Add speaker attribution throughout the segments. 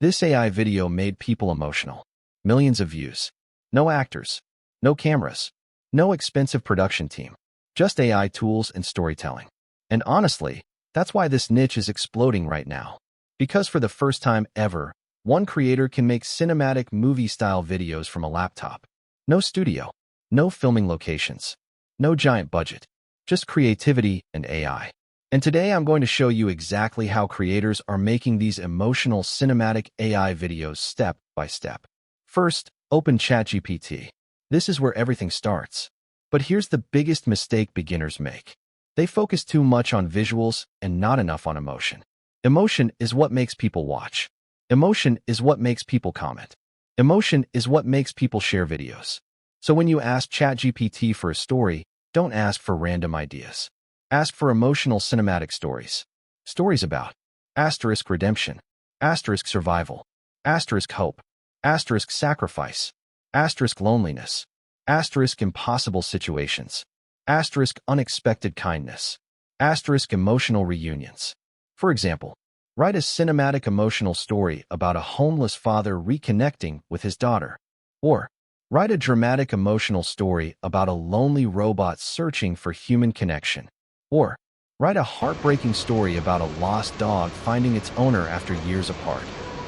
Speaker 1: This AI video made people emotional. Millions of views. No actors. No cameras. No expensive production team. Just AI tools and storytelling. And honestly, that's why this niche is exploding right now. Because for the first time ever, one creator can make cinematic movie-style videos from a laptop. No studio. No filming locations. No giant budget. Just creativity and AI. And today I'm going to show you exactly how creators are making these emotional cinematic AI videos step by step. First, open ChatGPT. This is where everything starts. But here's the biggest mistake beginners make. They focus too much on visuals and not enough on emotion. Emotion is what makes people watch. Emotion is what makes people comment. Emotion is what makes people share videos. So when you ask ChatGPT for a story, don't ask for random ideas. Ask for emotional cinematic stories. Stories about asterisk redemption, asterisk survival, asterisk hope, asterisk sacrifice, asterisk loneliness, asterisk impossible situations, asterisk unexpected kindness, asterisk emotional reunions. For example, write a cinematic emotional story about a homeless father reconnecting with his daughter. Or write a dramatic emotional story about a lonely robot searching for human connection. Or write a heartbreaking story about a lost dog finding its owner after years apart.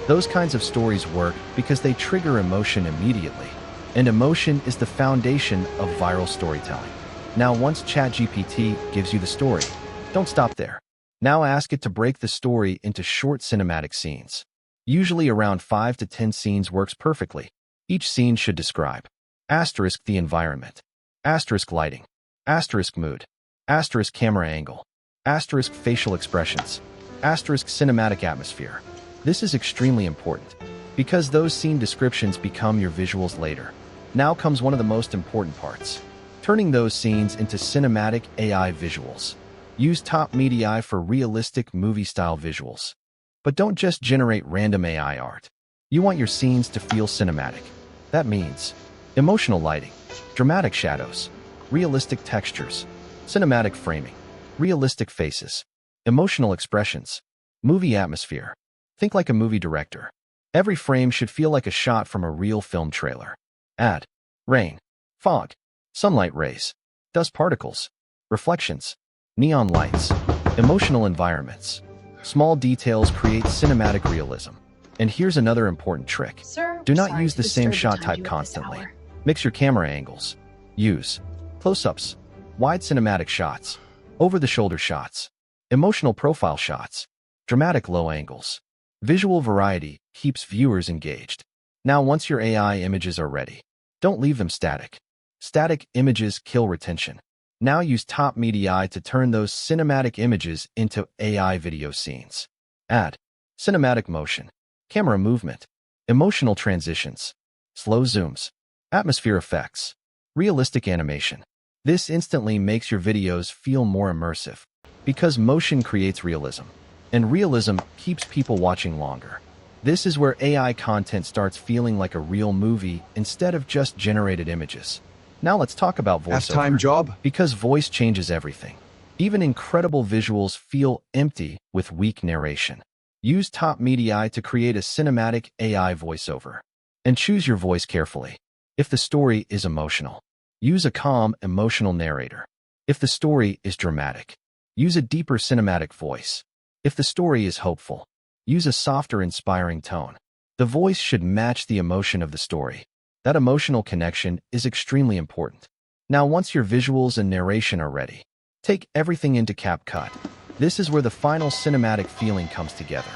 Speaker 1: Those kinds of stories work because they trigger emotion immediately. And emotion is the foundation of viral storytelling. Now, once ChatGPT gives you the story, don't stop there. Now ask it to break the story into short cinematic scenes. Usually around 5 to 10 scenes works perfectly. Each scene should describe asterisk the environment, asterisk lighting, asterisk mood, asterisk camera angle, asterisk facial expressions, asterisk cinematic atmosphere. This is extremely important because those scene descriptions become your visuals later. Now comes one of the most important parts, turning those scenes into cinematic AI visuals. Use TopMediai for realistic movie-style visuals. But don't just generate random AI art. You want your scenes to feel cinematic. That means emotional lighting, dramatic shadows, realistic textures, cinematic framing, realistic faces, emotional expressions, movie atmosphere. Think like a movie director. Every frame should feel like a shot from a real film trailer. Add rain, fog, sunlight rays, dust particles, reflections, neon lights, emotional environments. Small details create cinematic realism. And here's another important trick.
Speaker 2: Sir,
Speaker 1: Do not use the same shot type constantly. Mix your camera angles. Use close-ups, wide cinematic shots, over-the-shoulder shots, emotional profile shots, dramatic low angles. Visual variety keeps viewers engaged. Now, once your AI images are ready, don't leave them static. Static images kill retention. Now use TopMediai to turn those cinematic images into AI video scenes. Add cinematic motion, camera movement, emotional transitions, slow zooms, atmosphere effects, realistic animation. This instantly makes your videos feel more immersive because motion creates realism, and realism keeps people watching longer. This is where AI content starts feeling like a real movie instead of just generated images. Now let's talk about voiceover.
Speaker 3: Half-time job?
Speaker 1: Because voice changes everything. Even incredible visuals feel empty with weak narration. Use TopMediai to create a cinematic AI voiceover. And choose your voice carefully. If the story is emotional, use a calm, emotional narrator. If the story is dramatic, use a deeper cinematic voice. If the story is hopeful, use a softer, inspiring tone. The voice should match the emotion of the story. That emotional connection is extremely important. Now, once your visuals and narration are ready, take everything into CapCut. This is where the final cinematic feeling comes together.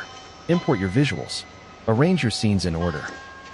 Speaker 1: Import your visuals. Arrange your scenes in order.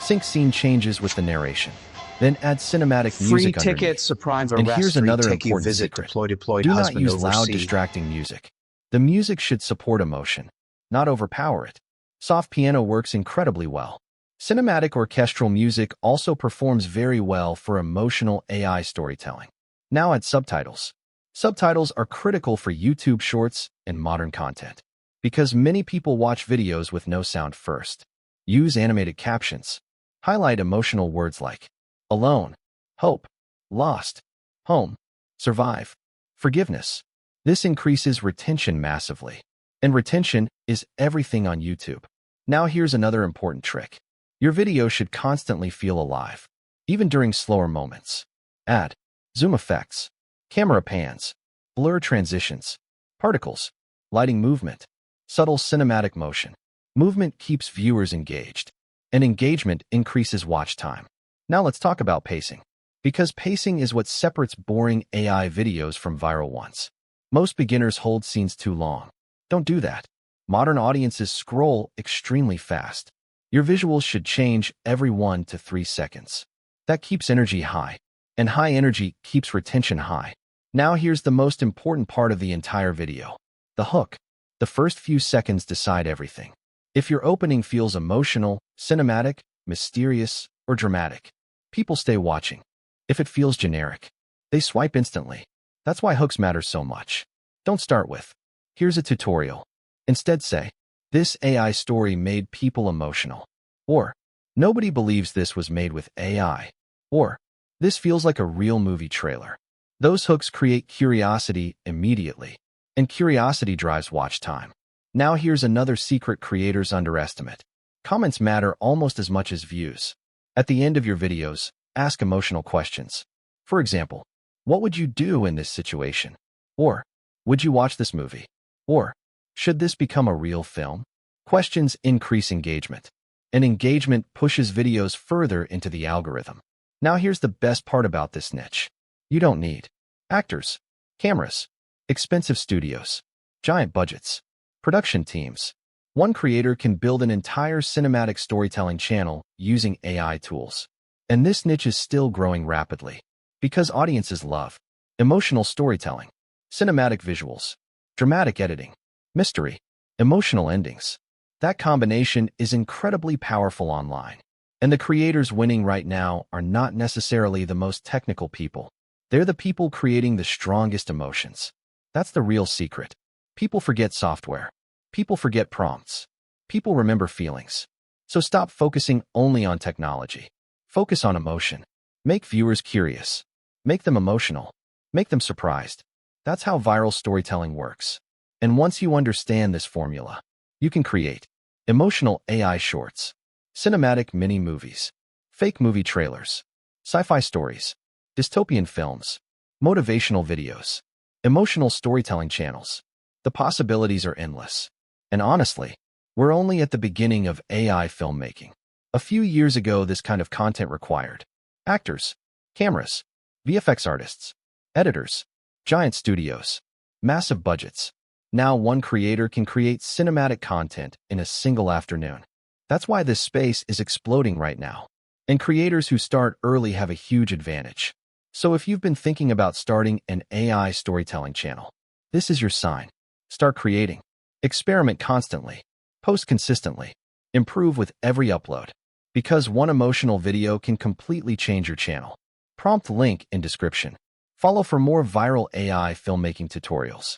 Speaker 1: Sync scene changes with the narration. Then add cinematic music
Speaker 3: Free tickets, a prime
Speaker 1: And here's another
Speaker 3: take you
Speaker 1: important
Speaker 3: visit
Speaker 1: secret.
Speaker 3: deployed
Speaker 1: Do not
Speaker 3: husband
Speaker 1: use loud,
Speaker 3: overseas.
Speaker 1: distracting music. The music should support emotion, not overpower it. Soft piano works incredibly well. Cinematic orchestral music also performs very well for emotional AI storytelling. Now add subtitles. Subtitles are critical for YouTube Shorts and modern content because many people watch videos with no sound first. Use animated captions. Highlight emotional words like alone, hope, lost, home, survive, forgiveness. This increases retention massively. And retention is everything on YouTube. Now here's another important trick. Your video should constantly feel alive, even during slower moments. Add zoom effects, camera pans, blur transitions, particles, lighting movement, subtle cinematic motion. Movement keeps viewers engaged, and engagement increases watch time. Now let's talk about pacing, because pacing is what separates boring AI videos from viral ones. Most beginners hold scenes too long. Don't do that. Modern audiences scroll extremely fast. Your visuals should change every 1 to 3 seconds. That keeps energy high, and high energy keeps retention high. Now here's the most important part of the entire video. The hook. The first few seconds decide everything. If your opening feels emotional, cinematic, mysterious, or dramatic, people stay watching. If it feels generic, they swipe instantly. That's why hooks matter so much. Don't start with, "Here's a tutorial." Instead say, "This AI story made people emotional." Or, "Nobody believes this was made with AI." Or, "This feels like a real movie trailer." Those hooks create curiosity immediately, and curiosity drives watch time. Now here's another secret creators underestimate. Comments matter almost as much as views. At the end of your videos, ask emotional questions. For example, "What would you do in this situation?" Or, "Would you watch this movie?" Or, "Should this become a real film?" Questions increase engagement, and engagement pushes videos further into the algorithm. Now here's the best part about this niche. You don't need actors, cameras, expensive studios, giant budgets, production teams. One creator can build an entire cinematic storytelling channel using AI tools. And this niche is still growing rapidly because audiences love emotional storytelling, cinematic visuals, dramatic editing, mystery, emotional endings. That combination is incredibly powerful online. And the creators winning right now are not necessarily the most technical people. They're the people creating the strongest emotions. That's the real secret. People forget software. People forget prompts. People remember feelings. So stop focusing only on technology. Focus on emotion. Make viewers curious. Make them emotional. Make them surprised. That's how viral storytelling works. And once you understand this formula, you can create emotional AI shorts, cinematic mini-movies, fake movie trailers, sci-fi stories, dystopian films, motivational videos, emotional storytelling channels. The possibilities are endless. And honestly, we're only at the beginning of AI filmmaking. A few years ago, this kind of content required actors, cameras, VFX artists, editors, giant studios, massive budgets. Now one creator can create cinematic content in a single afternoon. That's why this space is exploding right now. And creators who start early have a huge advantage. So if you've been thinking about starting an AI storytelling channel, this is your sign. Start creating. Experiment constantly. Post consistently. Improve with every upload. Because one emotional video can completely change your channel. Prompt link in description. Follow for more viral AI filmmaking tutorials.